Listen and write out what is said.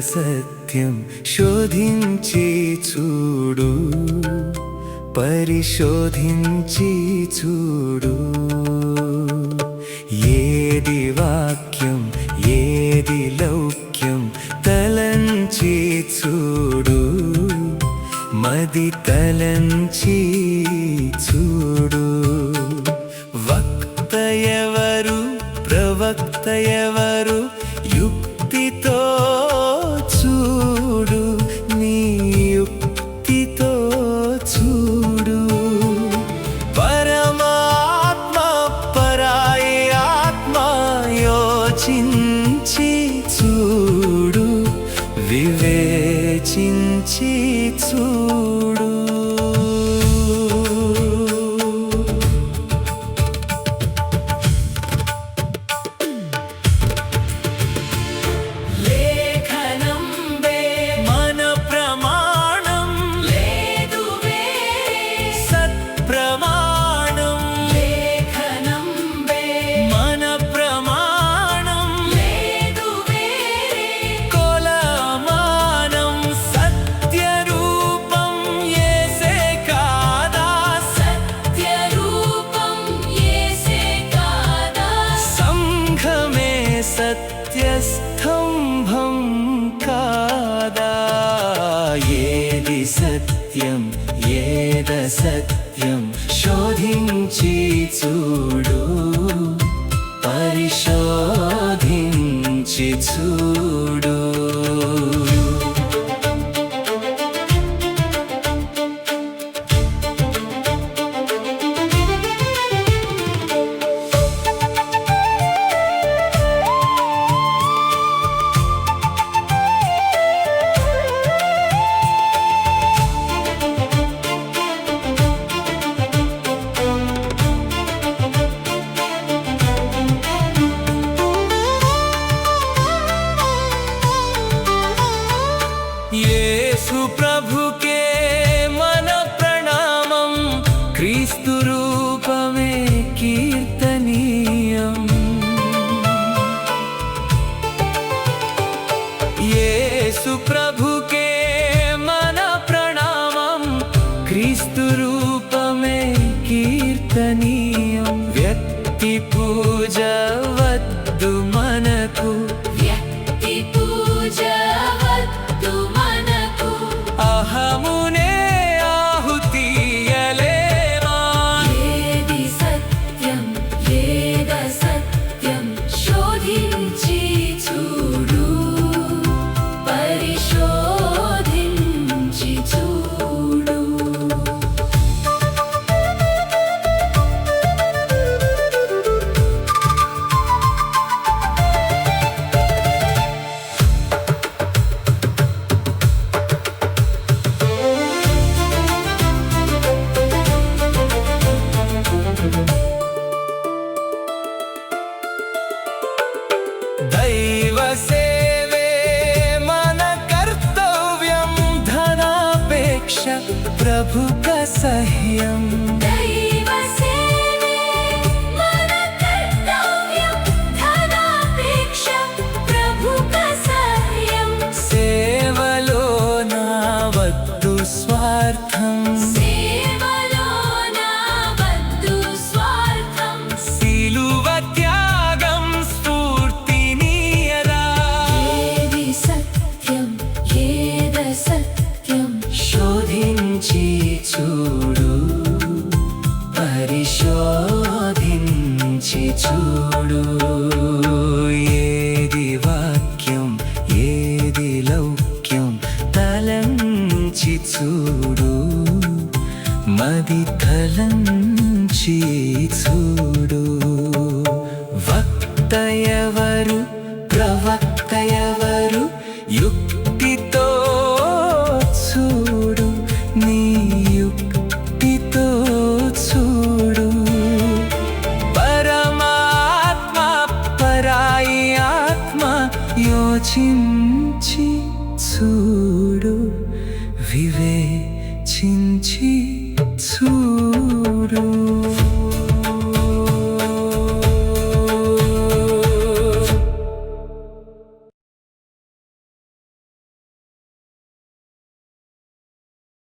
సత్యం శోధించి చూడు, పరిశోధించి చూడు. ఏది వాక్యం ఏది లౌక్యం తలంచి చూడు, మది తలంచి చూడు. వక్త ఎవరు ప్రవక్త ఎవరు యుక్తితో చూడు, నీ యుక్తితో చూడు. పరమాత్మ పరాయి ఆత్మ యోచించి చూడు, వివేచించి చూడు. సత్యస్తంభం కాదా? ఏది సత్యం ఏదసత్యం శోధించి చూడు, పరిశోధించి చూడు. యేసు ప్రభుకే మన ప్రణామం, క్రీస్తు రూపమే కీర్తనీయం. యేసు ప్రభుకే మన ప్రణామం, క్రీస్తు రూపమే కీర్తనీయం. వ్యక్తి పూజ వద్దు మనకు, వ్యక్తి పూజ అహమునే ఆహుతీయలేమా? ఏది సత్యం ఏదసత్యం శోధించి చూడు, పరిశోధించి చూడు. దైవ సేవే మన కర్తవ్యం, ధనాపేక్ష ప్రభుక సహ్యం. దైవ సేవే మన కర్తవ్యం, ధనాపేక్ష ప్రభుక సహ్యం. సేవలో నా వద్దు స్వార్థం, సేవలో నా వద్దు స్వార్థం. సిలువ త్యాగం స్ఫూర్తినీయరా? ఏది సత్యం ఏదసత్యం శోధించి చూడు, పరిశోధించి చూడు. ఏది వాక్యం ఏది లౌక్యం తలంచి చూడు, మది తలంచి చూడు. వక్త ఎవరు ప్రవక్త ఎవరు యుక్తితో చూడు, నీ యుక్తితో చూడు. పరమాత్మ పరాయి ఆత్మ యోచించి చూడు, వివేచించి